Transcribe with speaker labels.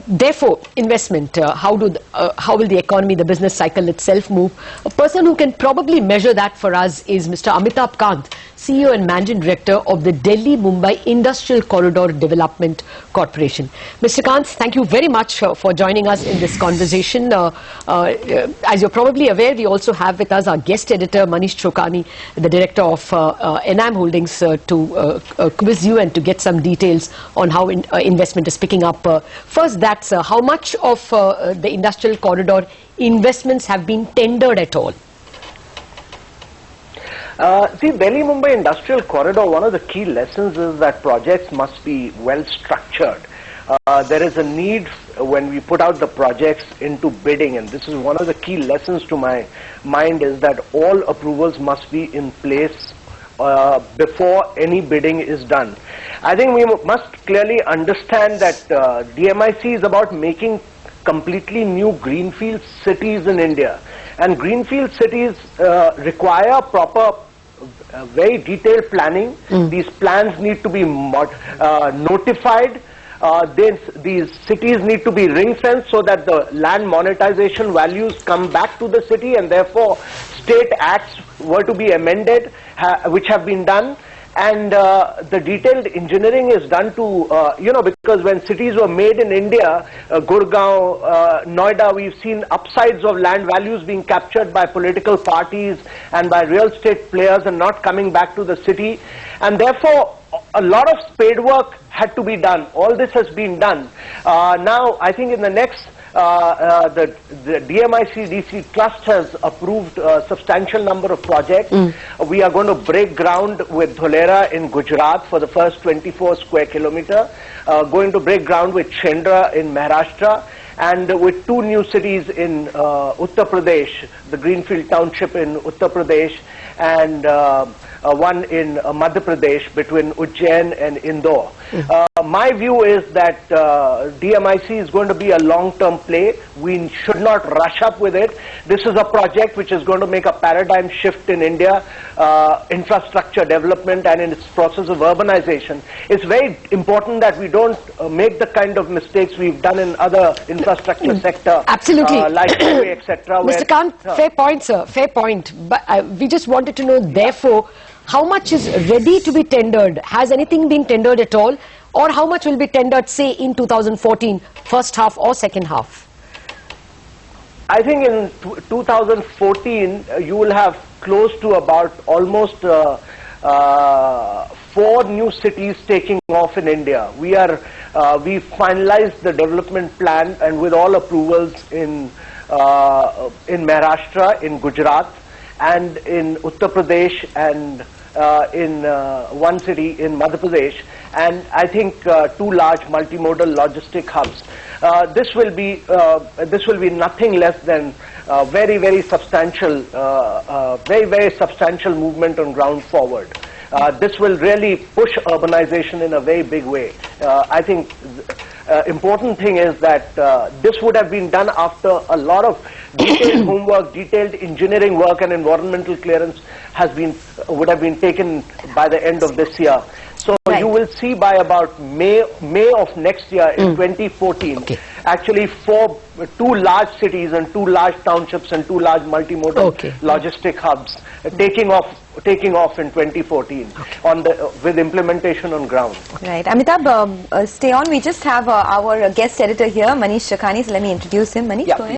Speaker 1: Therefore, investment, how will the economy, the business cycle itself move? A person who can probably measure that for us is Mr. Amitabh Kant, CEO and Managing Director of the Delhi-Mumbai Industrial Corridor Development Corporation. Mr. Kant, thank you very much for joining us in this conversation. As you're probably aware, we also have with us our guest editor, Manish Chokani, the Director of Enam Holdings, to quiz you and to get some details on how investment is picking up. First, that's how much of the industrial corridor investments have been tendered at all?
Speaker 2: See, Delhi-Mumbai Industrial Corridor, one of the key lessons is that projects must be well structured. There is a need when we put out the projects into bidding, and this is one of the key lessons to my mind, is that all approvals must be in place before any bidding is done. I think we must clearly understand that DMIC is about making completely new greenfield cities in India, and greenfield cities require proper very detailed planning. These plans need to be notified. These cities need to be ring-fenced so that the land monetization values come back to the city, and therefore state acts were to be amended, which have been done. And the detailed engineering is done to, because when cities were made in India, Gurgaon, Noida, we've seen upsides of land values being captured by political parties and by real estate players and not coming back to the city. And therefore, a lot of spade work had to be done. All this has been done. Now, I think in the next, the DMIC DC Trust has approved a substantial number of projects. We are going to break ground with Dholera in Gujarat for the first 24 square kilometer, going to break ground with Chendra in Maharashtra, and with two new cities in Uttar Pradesh, the Greenfield Township in Uttar Pradesh, and one in Madhya Pradesh between Ujjain and Indore. My view is that DMIC is going to be a long-term play. We should not rush up with it. This is a project which is going to make a paradigm shift in India, infrastructure development and in its process of urbanization. It's very important that we don't make the kind of mistakes we've done in other infrastructure sector.
Speaker 1: Absolutely.
Speaker 2: Like highway, etc.
Speaker 1: Mr. Kant, fair point, sir, fair point. But we just wanted to know, therefore, how much is ready to be tendered? Has anything been tendered at all? Or how much will be tendered, say, in 2014, first half or second half?
Speaker 2: I think in 2014, you will have close to about almost 4 new cities taking off in India. We finalized the development plan and with all approvals in Maharashtra, in Gujarat, and in Uttar Pradesh, and in one city in Madhya Pradesh, and I think 2 large multimodal logistic hubs. This will be nothing less than very, very substantial movement on ground forward. This will really push urbanization in a very big way. I think important thing is that this would have been done after a lot of detailed homework, detailed engineering work, and environmental clearance would have been taken by the end of this year. So you will see by about May of next year, in 2014, actually 2 large cities and 2 large townships and 2 large multimodal logistic hubs taking off in 2014 with implementation on ground.
Speaker 3: Right. Amitabh, stay on. We just have our guest editor here, Manish Chokani. So let me introduce him. Manish, go ahead.